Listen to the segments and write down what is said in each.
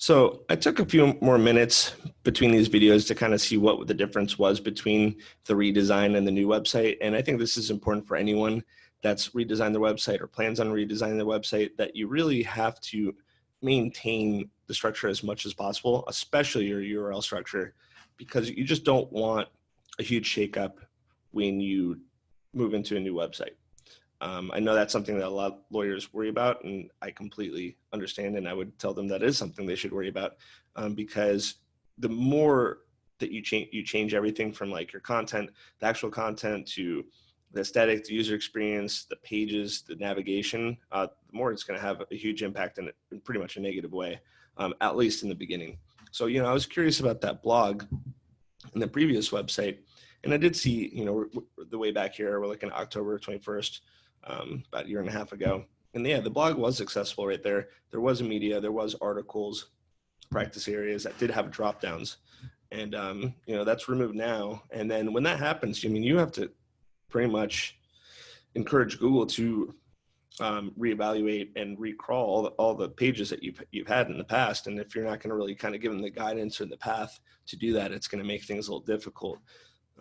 So I took a few more minutes between these videos to kind of see what the difference was between the redesign and the new website. And I think this is important for anyone that's redesigned their website or plans on redesigning their website, that you really have to maintain the structure as much as possible, especially your URL structure, because you just don't want a huge shakeup when you move into a new website. I know that's something that a lot of lawyers worry about, and I completely understand, and I would tell them that is something they should worry about, because the more that you change everything from like your content, the actual content, to the aesthetic, the user experience, the pages, the navigation, the more it's going to have a huge impact in pretty much a negative way, at least in the beginning. So, I was curious about that blog in the previous website, and I did see, the way back here, we're looking at October 21st, about a year and a half ago. And yeah, the blog was accessible right there. There was a media, there was articles, practice areas that did have drop downs. And, that's removed now. And then when that happens, you have to pretty much encourage Google to reevaluate and recrawl all the pages that you've had in the past. And if you're not going to really kind of give them the guidance or the path to do that, it's going to make things a little difficult.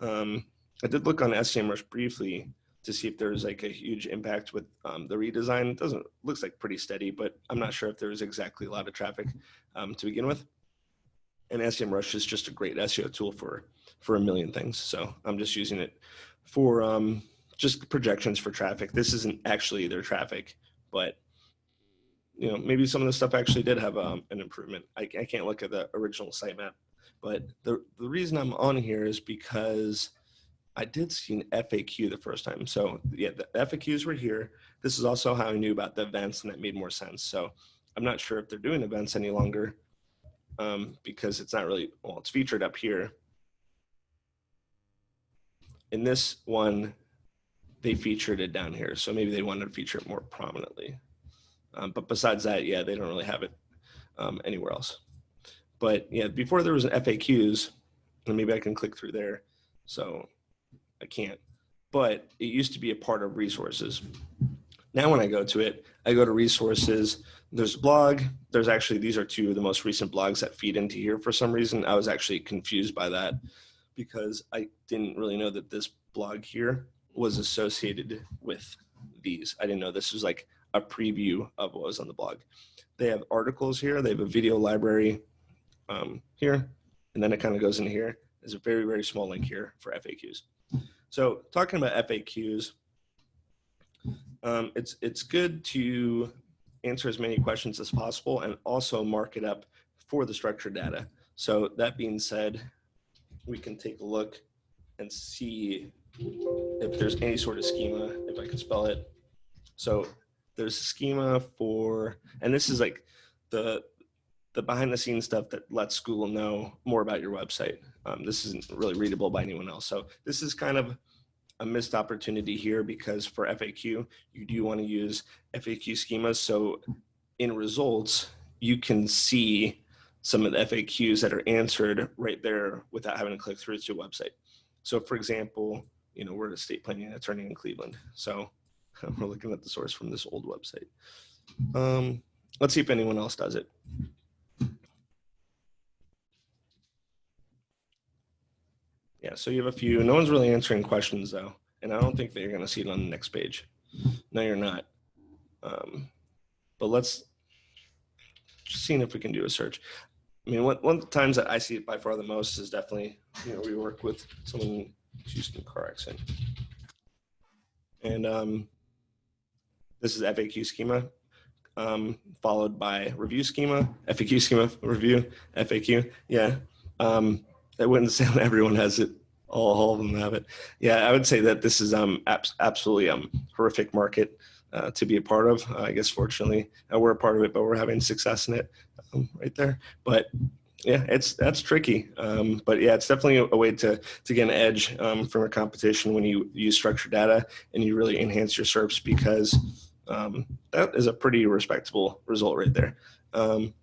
I did look on SEMRush briefly to see if there's like a huge impact with the redesign. It looks like pretty steady, but I'm not sure if there's exactly a lot of traffic to begin with. And SEMRush is just a great SEO tool for a million things. So I'm just using it for just projections for traffic. This isn't actually their traffic, but maybe some of the stuff actually did have an improvement. I can't look at the original sitemap, but the reason I'm on here is because I did see an FAQ the first time. So yeah, the FAQs were here. This is also how I knew about the events, and that made more sense. So I'm not sure if they're doing events any longer, because it's not really, well, it's featured up here. In this one, they featured it down here. So maybe they wanted to feature it more prominently. But besides that, yeah, they don't really have it anywhere else. But yeah, before there was an FAQs, and maybe I can click through there. So I can't, but it used to be a part of resources. Now when I go to it, I go to resources, there's a blog, there's actually, these are two of the most recent blogs that feed into here for some reason. I was actually confused by that because I didn't really know that this blog here was associated with these. I didn't know this was like a preview of what was on the blog. They have articles here, they have a video library here, and then it kind of goes in here. There's a very, very small link here for FAQs. So talking about FAQs, it's good to answer as many questions as possible and also mark it up for the structured data. So that being said, we can take a look and see if there's any sort of schema, if I can spell it. So there's a schema for, and this is like the behind the scenes stuff that lets Google know more about your website. This isn't really readable by anyone else. So this is kind of a missed opportunity here, because for FAQ, you do want to use FAQ schemas. So in results, you can see some of the FAQs that are answered right there without having to click through to your website. So for example, we're an estate planning attorney in Cleveland. So we're looking at the source from this old website. Let's see if anyone else does it. Yeah, so you have a few. No one's really answering questions though, and I don't think that you're going to see it on the next page. No, you're not. But let's just see if we can do a search. I mean, one of the times that I see it by far the most is definitely, we work with someone who's Houston car accident, and this is FAQ schema, followed by review schema, FAQ schema, review, FAQ. Yeah. I wouldn't say everyone has it. All of them have it. Yeah, I would say that this is absolutely horrific market to be a part of. I guess fortunately we're a part of it, but we're having success in it right there. But yeah, that's tricky. But yeah, it's definitely a way to get an edge from a competition when you use structured data and you really enhance your SERPs, because that is a pretty respectable result right there.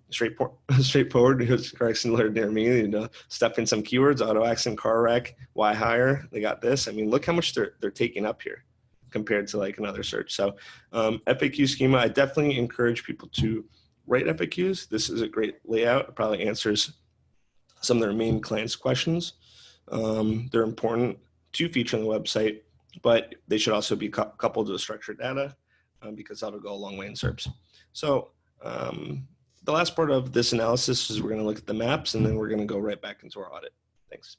Straightforward, correction alert near me, stuff in some keywords, auto accident, car wreck, why hire, they got this. I mean, look how much they're taking up here compared to like another search. So FAQ schema, I definitely encourage people to write FAQs. This is a great layout. It probably answers some of their main clients' questions. They're important to feature on the website, but they should also be coupled with structured data because that'll go a long way in SERPs. So the last part of this analysis is we're going to look at the maps, and then we're going to go right back into our audit. Thanks.